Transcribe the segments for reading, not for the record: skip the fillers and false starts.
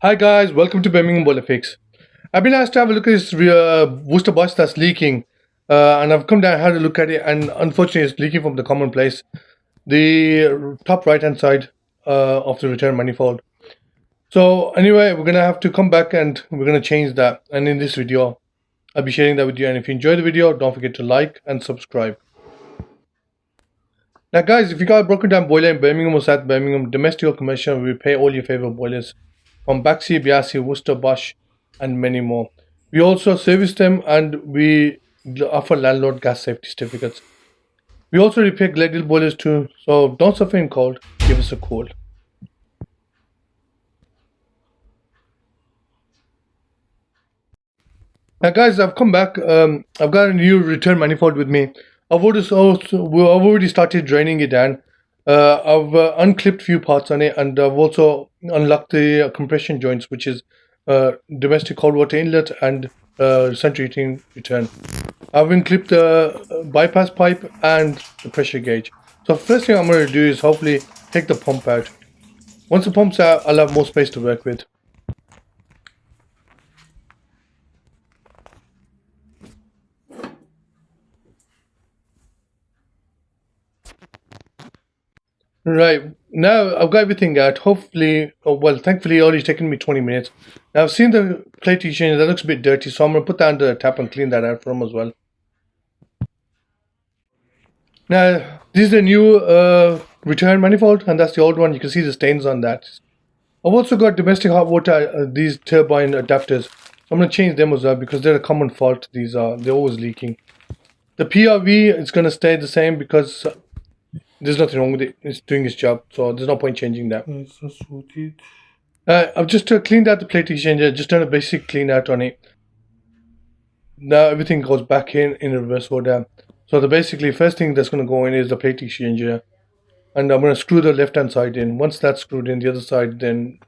Hi guys, welcome to Birmingham Boiler Fix. I've been asked to have a look at this Worcester Bosch that's leaking, and I've come down and had a look at it, and unfortunately, it's leaking from the common place, the top right hand side of the return manifold. So anyway, we're gonna have to come back and we're gonna change that. And in this video, I'll be sharing that with you. And if you enjoy the video, don't forget to like and subscribe. Now, guys, if you got a broken down boiler in Birmingham or South Birmingham, domestic or commercial, we repair all your favorite boilers from Biasi, Worcester Bosch, and many more. We also service them and we offer Landlord Gas Safety Certificates. We also repair gladial boilers too, so don't suffer in cold, give us a call. Now guys, I've come back, I've got a new return manifold with me. I've already started draining it down. I've unclipped few parts on it, and I've also unlocked the compression joints, which is domestic cold water inlet and central heating return. I've unclipped the bypass pipe and the pressure gauge. So first thing I'm going to do is hopefully take the pump out. Once the pump's out, I'll have more space to work with. Right, now I've got everything out. Hopefully, thankfully, it only taken me 20 minutes. Now I've seen the plate exchange, that looks a bit dirty, so I'm going to put that under the tap and clean that out for them as well. Now, this is the new return manifold, and that's the old one. You can see the stains on that. I've also got domestic hot water, these turbine adapters. I'm going to change them as well because they're a common fault. They're always leaking. The PRV is going to stay the same because there's nothing wrong with it. It's doing its job, so there's no point changing that. I've just cleaned out the plate exchanger, just done a basic clean out on it. Now everything goes back in reverse order. So the basically first thing that's going to go in is the plate exchanger, and I'm going to screw the left hand side in. Once that's screwed in, the other side, then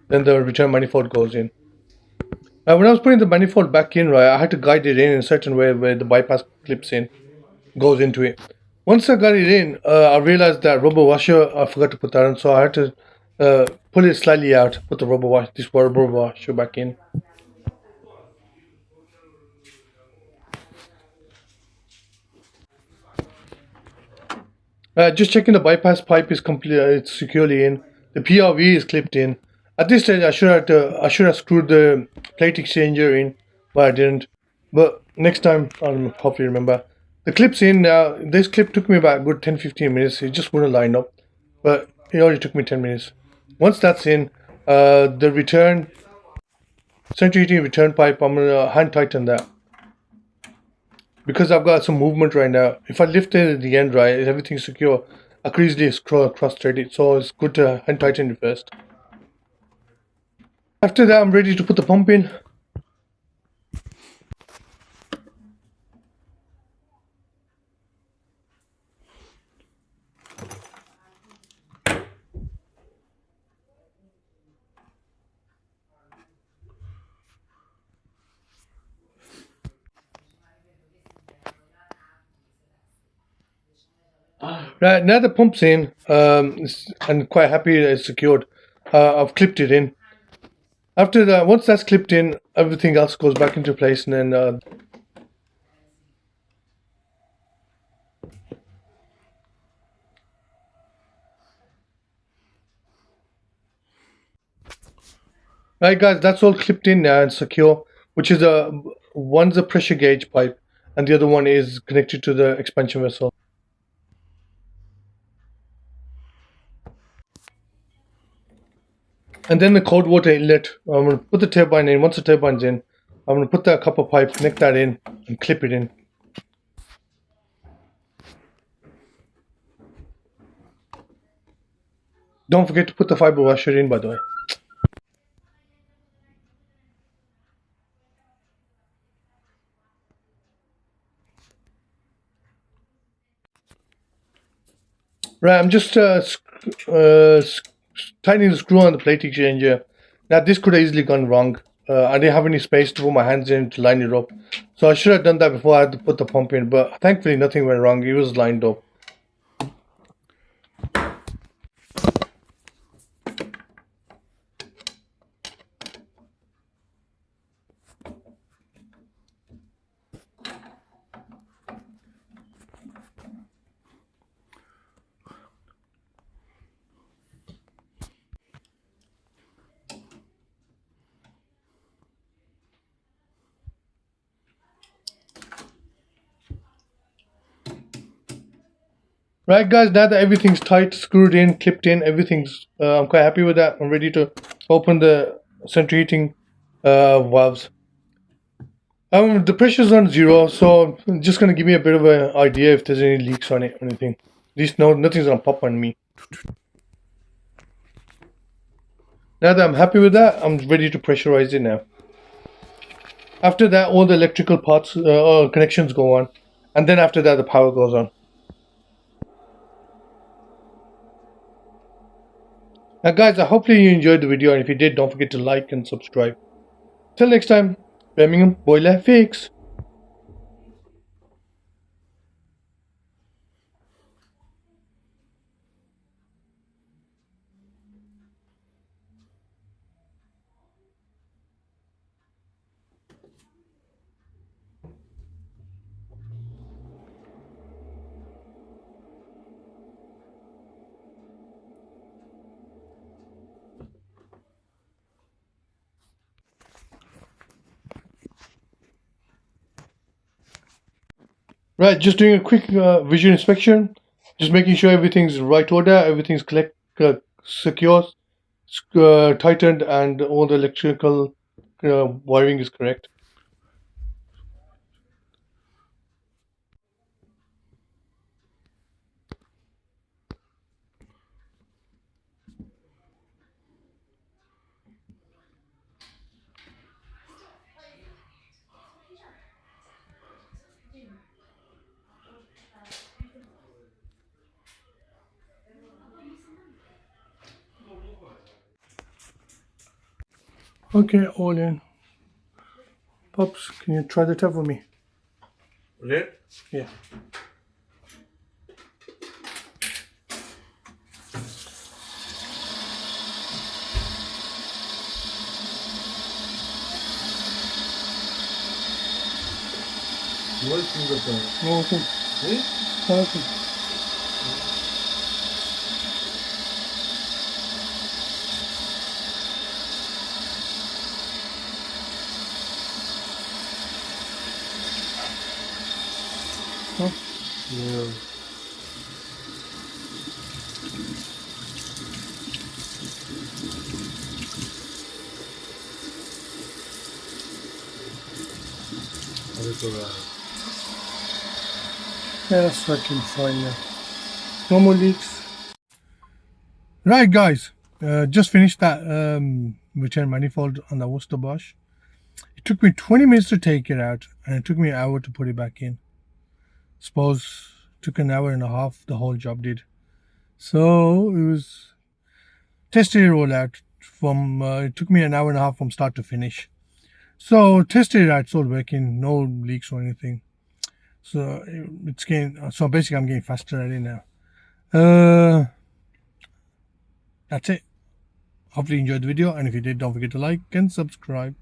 the return manifold goes in. Now when I was putting the manifold back in, right, I had to guide it in a certain way where the bypass clips in, goes into it. Once I got it in, I realized that rubber washer, I forgot to put that on, so I had to pull it slightly out, put the rubber washer back in. Just checking the bypass pipe is it's securely in. The PRV is clipped in. At this stage, I should have screwed the plate exchanger in, but I didn't. But next time, I'll hopefully remember. The clip's in now. This clip took me about a good 10-15 minutes. It just wouldn't line up, but it only took me 10 minutes. Once that's in, the return central heating return pipe, I'm gonna hand tighten that because I've got some movement right now. If I lift it at the end, right, everything's secure, I could easily cross thread it, so it's good to hand tighten it first. After that, I'm ready to put the pump in. Right, now the pump's in, and quite happy it's secured. I've clipped it in. After that, once that's clipped in, everything else goes back into place, and then right, guys, that's all clipped in now and secure. Which is one's a pressure gauge pipe, and the other one is connected to the expansion vessel. And then the cold water inlet, I'm going to put the turbine in. Once the turbine's in, I'm going to put that copper pipe, connect that in, and clip it in. Don't forget to put the fiber washer in, by the way. Right, I'm just tightening the screw on the plate exchanger. Now this could have easily gone wrong. I didn't have any space to put my hands in to line it up, so I should have done that before I had to put the pump in, but thankfully nothing went wrong. It was lined up. Right, guys, now that everything's tight, screwed in, clipped in, everything's, I'm quite happy with that. I'm ready to open the central heating valves. The pressure's on 0, so just gonna give me a bit of an idea if there's any leaks on it or anything. At least no, nothing's gonna pop on me. Now that I'm happy with that, I'm ready to pressurize it now. After that, all the electrical parts, connections go on, and then after that, the power goes on. Now, guys, hopefully you enjoyed the video, and if you did, don't forget to like and subscribe. Till next time, Birmingham Boiler Fix. Right, just doing a quick visual inspection, just making sure everything's in right order, everything's secure, tightened, and all the electrical wiring is correct. Okay, all in. Pops, can you try the tap for me? Red? Yeah. What is the point? Okay. Okay. Huh? Yeah. That's alright. Yeah, that's working fine now. No more leaks. Right, guys, just finished that return manifold on the Worcester Bosch. It took me 20 minutes to take it out, and it took me an hour to put it back in. Suppose it took an hour and a half, the whole job did. So it was tested it all out from, it took me an hour and a half from start to finish. So tested it out, it's all working, no leaks or anything. So it's getting, so basically I'm getting faster at it now. That's it. Hopefully you enjoyed the video, and if you did, don't forget to like and subscribe.